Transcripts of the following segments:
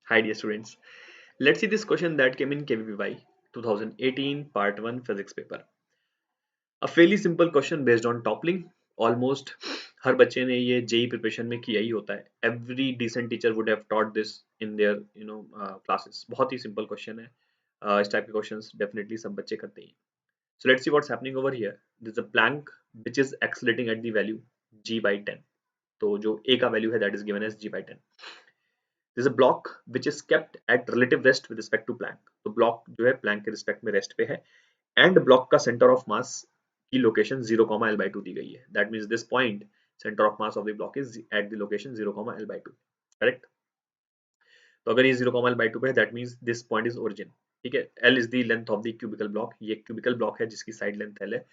Hi dear students. Let's see this question that came in KVPY 2018 part 1 physics paper. A fairly simple question based on toppling. Almost हर बच्चे ने ये JEE preparation में किया ही होता है. Every decent teacher would have taught this in their classes. बहुत ही simple question है. इस type के questions definitely सब बच्चे करते ही. So let's see what's happening over here. There's a plank which is accelerating at the value g by 10. तो जो a का value है that is given as g by 10. There's a block which is kept at relative rest with respect to Planck. तो block जो है Planck के respect में rest पे है and block का center of mass की location 0, L by 2 दी गई है. That means this point center of mass of the block is at the location 0, L by 2. Correct? तो अगर ये 0, L by 2 पे है that means this point is origin. ठीक है, L is the length of the cubical block. ये cubical block है जिसकी side length L है,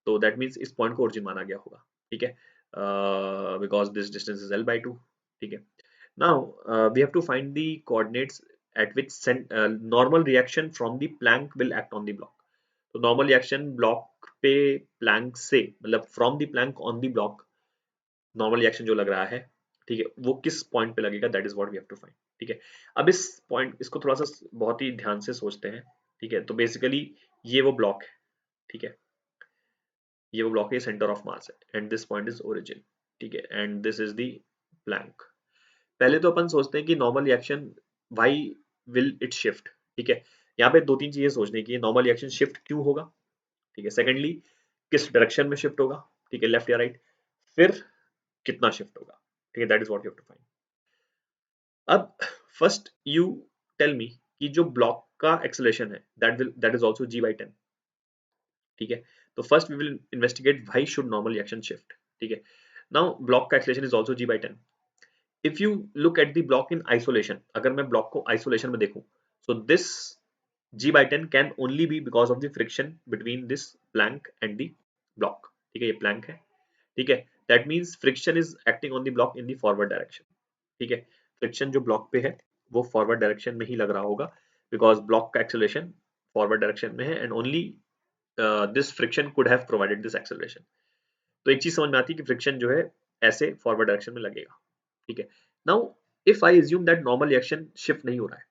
तो that means इस point को origin माना गया होगा. ठीक है, because this distance is L by 2. ठीक है. Now we have to find the coordinates at which normal reaction from the Planck will act on the block. तो normal reaction block पे Planck से मतलब from the Planck on the block normal reaction जो लग रहा है, ठीक है, वो किस point पे लगेगा, that is what we have to find. ठीक है, अब इस point इसको थोड़ा सा बहुत ही ध्यान से सोचते हैं. ठीक है, तो बेसिकली ये वो ब्लॉक है. ठीक है, ये वो ब्लॉक है, सेंटर ऑफ मास है and this point is origin. ठीक है, and this is the Planck. पहले तो अपन सोचते हैं कि normal reaction why will it shift. ठीक है, यहाँ पे दो तीन चीजें सोचने की. नॉर्मल रिएक्शन शिफ्ट क्यों होगा. ठीक है, सेकेंडली किस डायरेक्शन में शिफ्ट होगा. ठीक है, लेफ्ट या राइट. फिर कितना शिफ्ट होगा. ठीक है, that is what you have to find. अब फर्स्ट यू टेल मी कि जो ब्लॉक का एक्सेलरेशन है that is also g by 10. ठीक है, तो first we will investigate why should normal reaction shift. ठीक है, नाउ ब्लॉक का acceleration is also g by 10. If you look at the block in isolation, अगर मैं ब्लॉक को आइसोलेशन में देखूं, so this g by 10 can only be because of the friction between this plank and the block. ठीक है, ये plank है. ठीक है, that means friction is acting on the block in the forward direction. ठीक है, friction जो block पे है वो forward direction में ही लग रहा होगा because block का acceleration forward direction में है and only this friction could have provided this acceleration. तो एक चीज समझ में आती है कि फ्रिक्शन जो है ऐसे फॉरवर्ड डायरेक्शन में लगेगा. ठीक है, now if I assume that normal reaction shift नहीं हो रहा है,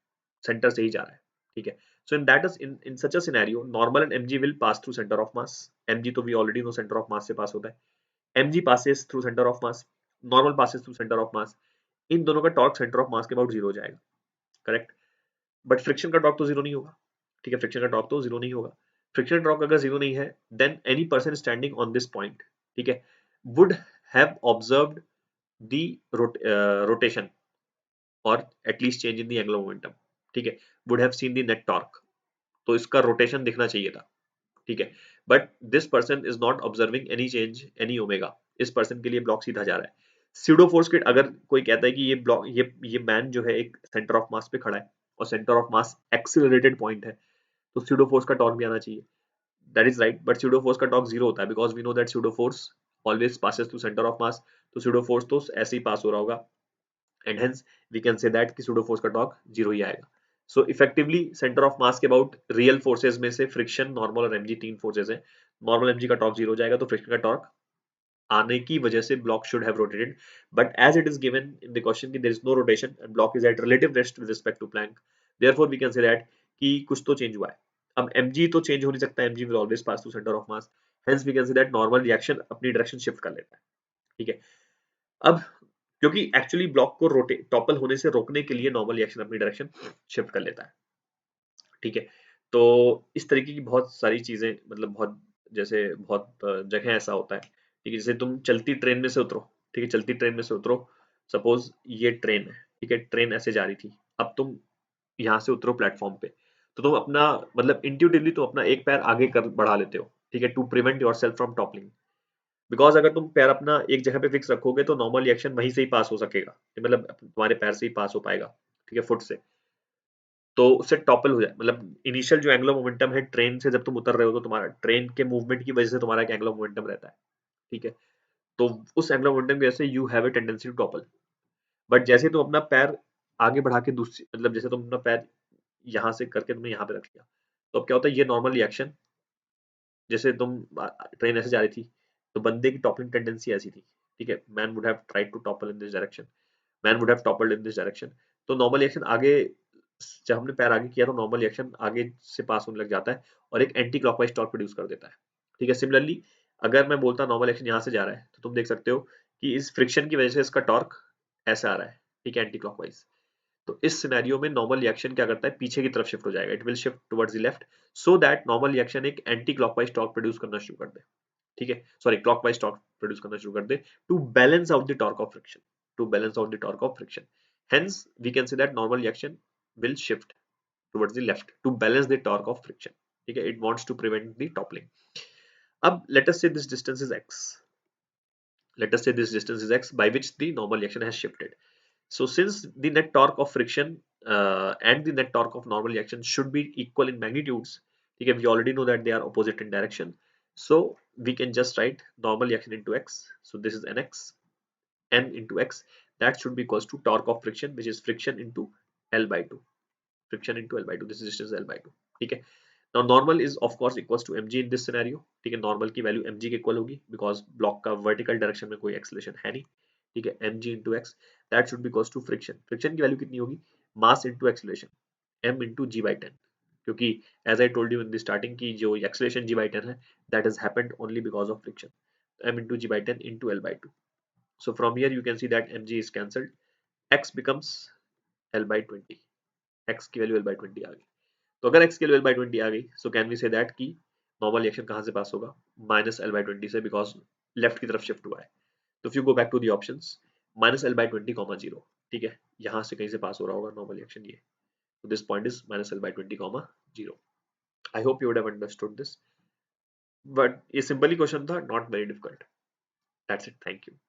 सेंटर से ही जा रहा है. ठीक है, so in that in such a scenario normal and mg will pass through centre of mass. mg तो we already know centre of mass से पास होता है. mg passes through centre of mass, normal passes through centre of mass. इन दोनों का torque centre of mass के about zero हो जाएगा. करेक्ट, बट फ्रिक्शन का टॉर्क तो जीरो नहीं होगा. ठीक है, फ्रिक्शन का टॉर्क तो जीरो नहीं होगा. फ्रिक्शन टॉर्क अगर जीरो नहीं है then any person standing on this point, ठीक है, would have observed the rotation or at least change in the angular momentum. ठीक है, would have seen the net torque. तो इसका रोटेशन दिखना चाहिए था. ठीक है, but this person is not observing any change any omega. इस पर्सन के लिए ब्लॉक सीधा जा रहा है. सीडो फोर्स के अगर कोई कहता है कि ये ब्लॉक ये मैन जो है एक सेंटर ऑफ मास पे खड़ा है और centre of mass accelerated point है, तो सीडो फोर्स का टॉर्क भी आना चाहिए. That is right, but pseudo force का टॉर्क जीरो होता है because we know that pseudo force always passes through center of mass. तो pseudo force तो ऐसे ही पास हो रहा होगा and hence we can say that कि pseudo force का टॉर्क जीरो ही आएगा. So effectively centre of mass के अबाउट रियल फोर्सेज में से फ्रिक्शन, नॉर्मल और mg तीन फोर्सेज हैं. नॉर्मल mg का टॉर्क जीरो हो जाएगा तो फ्रिक्शन का टॉर्क आने की वजह से block should have rotated. But as it is given in the question कि there is no rotation and block is at relative rest with respect to plank, therefore we can say that कि कुछ तो change हुआ है. अब mg तो change हो नहीं सकता, mg will always pass through centre of mass. Hence we can say that normal reaction अपनी डायरेक्शन शिफ्ट कर लेता है. ठीक है, अब क्योंकि एक्चुअली ब्लॉक को रोटेट टॉपल होने से रोकने के लिए नॉर्मल रिएक्शन अपनी डायरेक्शन शिफ्ट कर लेता है. ठीक है, तो इस तरीके की बहुत सारी चीजें मतलब बहुत जैसे बहुत जगह ऐसा होता है. ठीक है, जैसे तुम चलती ट्रेन में से उतरो. ठीक है, चलती ट्रेन में से उतरो, सपोज ये ट्रेन है. ठीक है, ट्रेन ऐसे जा रही थी, अब तुम यहाँ से उतरो प्लेटफॉर्म पे, तो तुम अपना मतलब इंट्यूटिवली तुम अपना एक पैर आगे कर बढ़ा लेते हो. ठीक है, to prevent yourself from toppling. Because अगर तुम पैर अपना एक जगह पे फिक्स रखोगे तो नॉर्मल रिएक्शन वहीं से ही पास हो सकेगा, मतलब तुम्हारे पैर से ही पास हो पाएगा. ठीक है, फुट से, तो उससे टॉपल हो जाए. मतलब इनिशियल जो एंगुलर मोमेंटम है ट्रेन से जब तुम उतर रहे हो तो तुम्हारा ट्रेन के मूवमेंट की वजह से तुम्हारा एक एंगुलर मोमेंटम रहता है. ठीक है, तो उस एंगुलर मोमेंटम की वजह से you have a tendency to topple. But जैसे तुम अपना पैर आगे बढ़ा के दूसरी मतलब जैसे तुम अपना पैर यहाँ से करके तुमने यहाँ पे रख लिया, तो अब क्या होता है, ये नॉर्मल रिएक्शन, जैसे तुम ट्रेन ऐसे जा रही थी तो बंदे की टॉपलिंग टेंडेंसी ऐसी थी. ठीक है, man would have tried to topple in this direction, man would have toppled in this direction. तो नॉर्मल रिएक्शन आगे, जब हमने पैर आगे किया तो नॉर्मल रिएक्शन आगे से पास होने लग जाता है और एक एंटी क्लॉकवाइज टॉर्क प्रोड्यूस कर देता है। ठीक है, सिमिलरली अगर मैं बोलता नॉर्मल रिएक्शन यहाँ से जा रहा है तो तुम देख सकते हो कि इस फ्रिक्शन की वजह से इसका टॉर्क ऐसा आ रहा है, ठीक है, एंटी क्लॉकवाइज। तो इस सिनेरियो में नॉर्मल रिएक्शन क्या करता है, पीछे की तरफ शिफ्ट हो जाएगा, it will shift towards the left, so that normal reaction एक एंटी क्लॉकवाइज टॉर्क प्रोड्यूस करना शुरू कर दे। ठीक है, सॉरी, क्लॉकवाइज टॉर्क प्रोड्यूस करना शुरू कर दे to balance out the torque of friction, to balance out the torque of friction. Hence, we can say that normal reaction will shift towards the left to balance the torque of friction. ठीक है, it wants to prevent the toppling. अब let us say this distance is x. Let us say this distance is x by which the normal reaction has shifted. So since the net torque of friction and the net torque of normal reaction should be equal in magnitudes, okay, we already know that they are opposite in direction. So we can just write normal reaction into x. So this is nx, n into x. That should be equals to torque of friction, which is friction into L by 2. Friction into L by 2. This is distance L by 2. ठीक है. Now normal is of course equals to mg in this scenario. ठीक है, normal की value mg के equal होगी because block का vertical direction में कोई एक्सेलरेशन है नहीं. ठीक है, mg into x that should be equals to friction. Friction की वैल्यू कितनी होगी, मास into acceleration, m into g by 10. क्योंकि as I told you in the starting की जो एक्सेलरेशन g by 10 है that has happened only because of friction. m into g by 10 into L by 2. So from here you can see that mg is cancelled. X becomes L by 20. X की value L by 20 आ गई. तो अगर x की value L by 20 आ गई, so can we say that कि normal reaction कहाँ से पास होगा, माइनस L by 20 से, बिकॉज लेफ्ट की तरफ शिफ्ट हुआ है. तो if you go back to the options, minus L by 20 comma 0, ठीक है, यहाँ से कहीं से पास हो रहा होगा नॉर्मल रिएक्शन ये. So this point is minus L by 20 comma 0. I hope you would have understood this. But ये सिंपल ही क्वेश्चन था, not very difficult. That's it. Thank you.